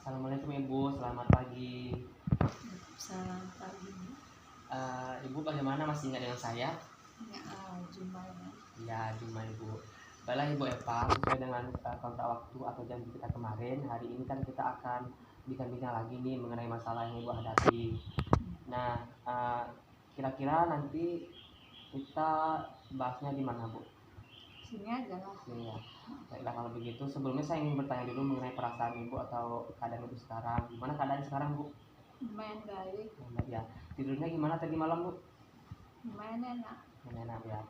Assalamualaikum Ibu, selamat pagi. Selamat pagi. Ibu bagaimana, masih ingat dengan saya? Ya, jumpa ya. Ya, jumpa Ibu. Baiklah Ibu Eva, sesuai dengan kontrak waktu atau janji kita kemarin, hari ini kan kita akan bincang-bincang lagi nih mengenai masalah yang Ibu hadapi. Nah, kira-kira nanti kita bahasnya di mana Bu? Sini aja lah. Sini ya. Baiklah kalau begitu, sebelumnya saya ingin bertanya dulu mengenai perasaan Ibu atau keadaan Ibu sekarang. Gimana keadaan sekarang Bu? Lumayan baik, Ya, tidurnya gimana tadi malam Bu? lumayan enak. Enak ya.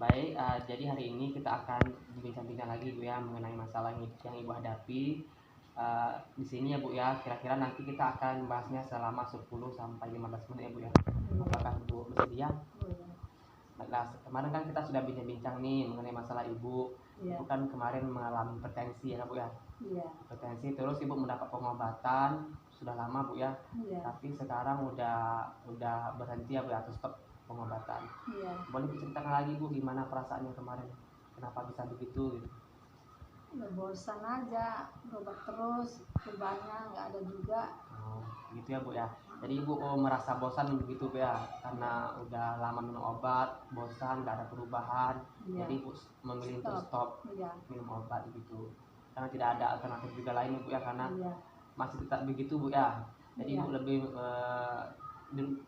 Baik, jadi hari ini kita akan bincang-bincang lagi Bu ya mengenai masalah yang Ibu hadapi. Di sini ya Bu ya, kira-kira nanti kita akan bahasnya selama 10 sampai 15 menit ya Bu ya. Apakah Ibu bersedia? Nah, kemarin kan kita sudah bincang-bincang nih mengenai masalah Ibu. Iya. Ibu kan kemarin mengalami hipertensi ya Bu ya. Iya. Hipertensi, terus Ibu mendapat pengobatan sudah lama Bu ya. Iya. Tapi sekarang udah berhenti ya Bu ya, atau stop pengobatan. Iya. Boleh diceritakan lagi Bu gimana perasaannya kemarin? Kenapa bisa begitu gitu? Udah bosan aja, berobat terus, perubahannya nggak ada juga. Oh, gitu ya Bu ya. Jadi Ibu merasa bosan begitu Bu ya, karena udah lama minum obat, bosan, nggak ada perubahan. Iya. Jadi Ibu memilih untuk stop Iya. minum obat gitu. Karena tidak ada alternatif juga lain Bu ya, karena Iya. masih tetap begitu Bu ya. Jadi Iya. Ibu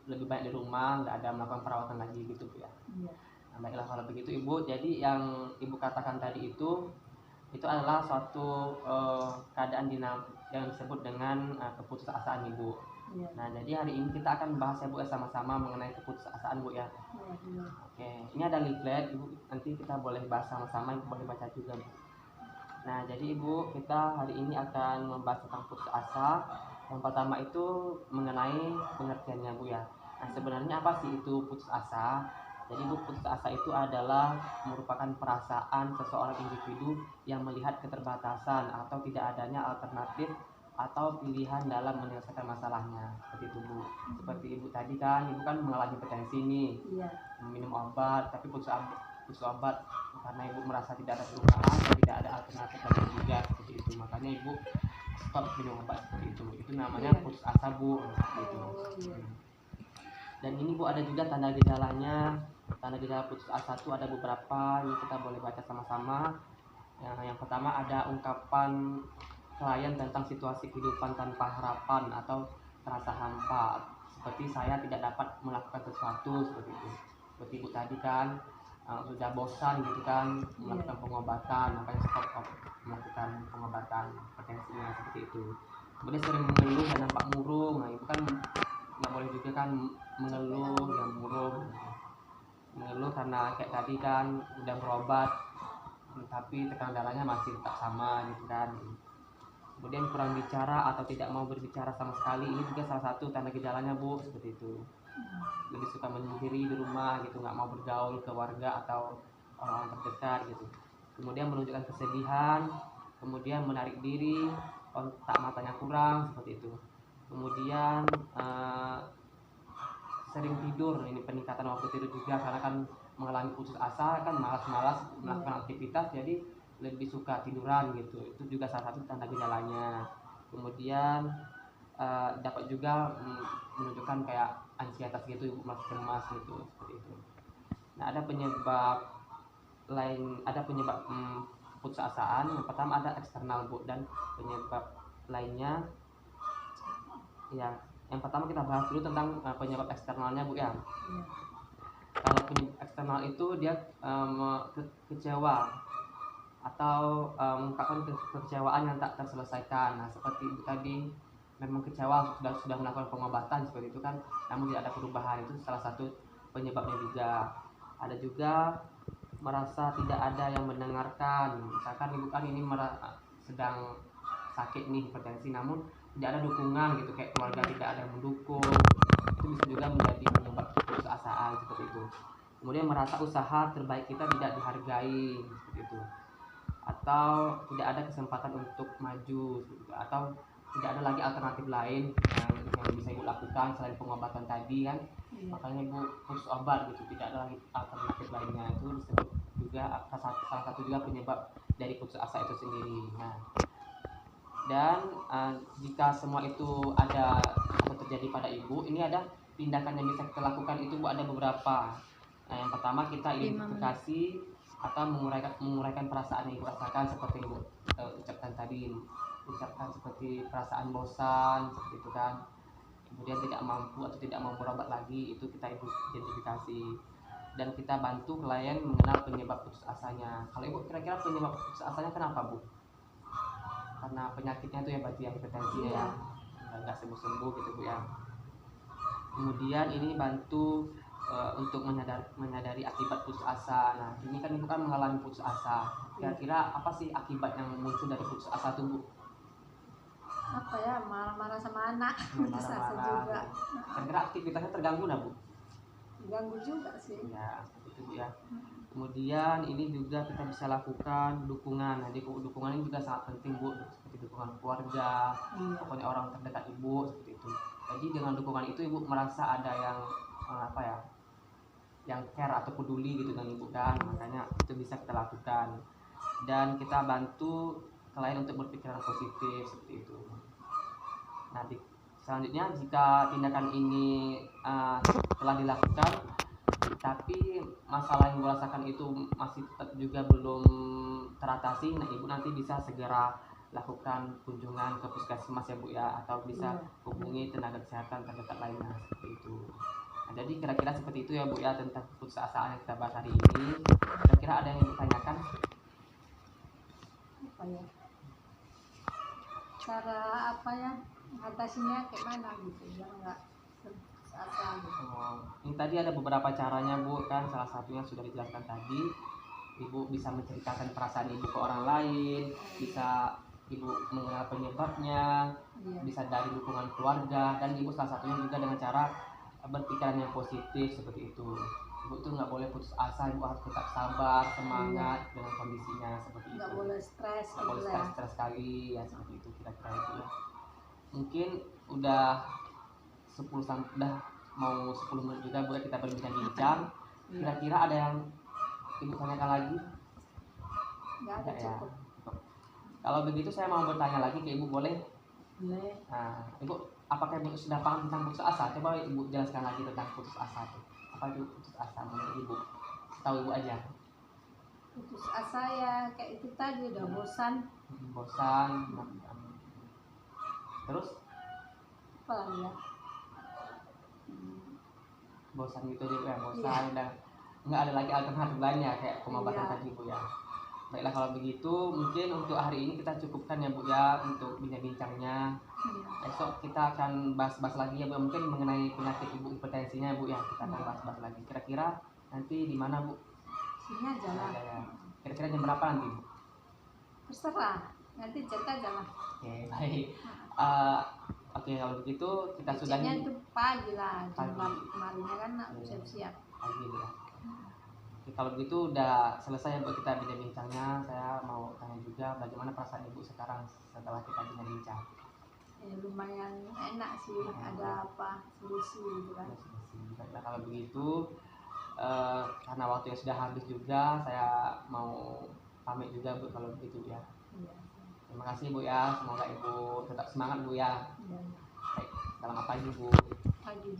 lebih banyak di rumah, nggak ada melakukan perawatan lagi gitu Bu ya. Iya. Nah, baiklah kalau begitu Ibu. Jadi yang Ibu katakan tadi itu adalah suatu keadaan yang disebut dengan keputusasaan Ibu. Iya. Nah, jadi hari ini kita akan bahas ya Bu ya, sama-sama mengenai keputusasaan Bu ya. Iya. Oke, ini ada leaflet Ibu, nanti kita boleh bahas sama-sama, Ibu boleh baca juga Bu. Nah, jadi Ibu, kita hari ini akan membahas tentang putus asa. Yang pertama itu mengenai pengertiannya Bu ya. Nah, sebenarnya apa sih itu putus asa? Jadi Bu, putus asa itu adalah merupakan perasaan seseorang individu yang melihat keterbatasan atau tidak adanya alternatif atau pilihan dalam menyelesaikan masalahnya. Seperti itu Bu. Seperti Ibu tadi kan, Ibu kan mengalami hipertensi nih. Iya. Minum obat, tapi putus obat karena Ibu merasa tidak ada perubahan, tidak ada alternatif lagi juga seperti itu. Makanya Ibu stop minum obat seperti itu. Itu namanya putus asa Bu. Seperti itu. Dan ini Bu ada juga tanda gejalanya. Tanda gejala putus asa itu ada beberapa, ini kita boleh baca sama-sama. Yang pertama ada ungkapan klien tentang situasi kehidupan tanpa harapan atau terasa hampa, seperti saya tidak dapat melakukan sesuatu seperti itu. Seperti Ibu tadi kan sudah bosan gitu kan melakukan pengobatan, makanya stop melakukan pengobatan hipertensinya seperti itu. Kemudian sering mengeluh dan nampak murung. Nah, itu kan nggak boleh juga kan mengeluh yang murung. Mengeluh karena kayak tadi kan udah berobat tapi tekanan darahnya masih tetap sama gitu kan. Kemudian kurang bicara atau tidak mau berbicara sama sekali, ini juga salah satu tanda gejalanya Bu, seperti itu. Lebih suka menyendiri di rumah gitu, nggak mau bergaul ke warga atau orang-orang terdekat gitu. Kemudian menunjukkan kesedihan, kemudian menarik diri, kontak matanya kurang seperti itu. Kemudian sering tidur, ini peningkatan waktu tidur juga karena kan mengalami putus asa kan malas-malas melakukan aktivitas, jadi lebih suka tiduran gitu. Itu juga salah satu tanda gejalanya. Kemudian dapat juga menunjukkan kayak ansietas gitu, merasa cemas gitu seperti itu. Nah, ada penyebab lain, ada penyebab putus asaan. Yang pertama ada eksternal Bu, dan penyebab lainnya ya. Yang pertama kita bahas dulu tentang penyebab eksternalnya Bu ya. Kalau penyebab eksternal itu dia kecewa atau mengungkapkan kekecewaan yang tak terselesaikan. Nah, seperti Ibu tadi memang kecewa sudah melakukan pengobatan seperti itu kan, namun tidak ada perubahan. Itu salah satu penyebabnya juga. Ada juga merasa tidak ada yang mendengarkan. Misalkan Ibu kan ini sedang sakit nih hipertensi, namun tidak ada dukungan gitu, kayak keluarga tidak ada yang mendukung. Itu bisa juga menjadi penyebab putus asaan seperti itu. Kemudian merasa usaha terbaik kita tidak dihargai seperti itu, atau tidak ada kesempatan untuk maju seperti itu, atau tidak ada lagi alternatif lain yang bisa Ibu lakukan selain pengobatan tadi kan. Makanya Ibu putus obat gitu, tidak ada lagi alternatif lainnya. Itu disebut juga salah satu juga penyebab dari putus asa itu sendiri. Nah, Dan jika semua itu ada atau terjadi pada ibu, ini ada tindakan yang bisa kita lakukan itu Bu, ada beberapa. Nah, yang pertama kita 5 menit. identifikasi atau menguraikan perasaan yang ibu rasakan seperti ibu ucapkan tadi, ucapkan seperti perasaan bosan seperti itu kan, kemudian tidak mampu atau tidak mau berobat lagi, itu kita identifikasi. Dan kita bantu klien mengenal penyebab putus asanya. Kalau ibu kira-kira penyebab putus asanya kenapa Bu? Karena penyakitnya itu ya berarti yang hipertensi ya, nggak sembuh-sembuh gitu Bu ya. Kemudian ini bantu untuk menyadari akibat putus asa. Nah, ini kan ibu kan mengalami putus asa. Kira-kira apa sih akibat yang muncul dari putus asa tuh Bu? Apa ya, marah-marah sama anak, putus asa juga. Kira-kira aktivitasnya terganggu nah Bu? Ganggu juga sih. Ya, itu Bu ya. Kemudian ini juga kita bisa lakukan dukungan. Nah, dukungan ini juga sangat penting Bu, seperti dukungan keluarga, pokoknya orang terdekat ibu seperti itu. Jadi dengan dukungan itu ibu merasa ada yang apa ya, yang care atau peduli gitu dengan ibu kan, makanya itu bisa kita lakukan. Dan kita bantu klien untuk berpikiran positif seperti itu. Nah, selanjutnya jika tindakan ini telah dilakukan tapi masalah yang ibu rasakan itu masih tetap juga belum teratasi, nah ibu nanti bisa segera lakukan kunjungan ke puskesmas ya Bu ya, atau bisa hubungi tenaga kesehatan terdekat lainnya seperti itu. Nah, jadi kira-kira seperti itu ya Bu ya tentang putus asa yang kita bahas hari ini. Kira-kira ada yang ditanyakan? Apa ya, cara apa ya mengatasinya kayak mana gitu biar nggak putus asa gitu. Ini tadi ada beberapa caranya Bu kan, salah satunya sudah dijelaskan tadi. Ibu bisa menceritakan perasaan ibu ke orang lain, bisa ibu mengenal penyebabnya, bisa dari dukungan keluarga, dan ibu salah satunya juga dengan cara berpikiran yang positif seperti itu. Ibu tuh nggak boleh putus asa, ibu harus tetap sabar, semangat dengan kondisinya seperti itu. Nggak boleh stres, Nggak boleh gitu ya. stres sekali ya seperti itu kira-kira itu ya. Mungkin udah 10 udah mau 10 menit juga Bu kita berbincang-bincang. Kira-kira ada yang ibu tanyakan lagi? Nggak ada, ya. cukup. Kalau begitu saya mau bertanya lagi ke ibu, boleh? Boleh. Nah, ibu apakah ibu sudah paham tentang putus asa? Coba ibu jelaskan lagi tentang putus asa itu. Apa itu putus asa menurut ibu? Tahu ibu aja. Putus asa ya kayak itu tadi, udah bosan. Bosan. Terus? Apa lagi ya? Bosan gitu aja ya, bosan dan nggak ada lagi alternatif lainnya kayak pengobatan tadi Bu ya. Baiklah kalau begitu mungkin untuk hari ini kita cukupkan ya Bu ya untuk bincang-bincangnya. Besok kita akan bahas-bahas lagi ya Bu, mungkin mengenai penyakit ibu hipertensinya Bu ya, kita akan bahas-bahas lagi. Kira-kira nanti di mana Bu? Sini aja lah. Ya. Kira-kira jam berapa nanti Bu? Terserah, nanti cek aja lah. Oke, baik. Oke, kalau begitu kita Ceknya sudahi itu pagi lah, jam pagi. kemarinnya kan siap-siap. Pagi Bu ya. Oke, kalau begitu udah selesai ya Bu kita bincang-bincangnya. Saya mau tanya juga bagaimana perasaan Ibu sekarang setelah kita bincang-bincang. Lumayan enak sih, ada apa solusi gitu kan. Baiklah kalau begitu karena waktu yang sudah habis juga, saya mau pamit juga Bu kalau begitu ya. Terima kasih Bu ya, semoga Ibu tetap semangat Bu ya. Baik, selamat pagi Bu. Pagi.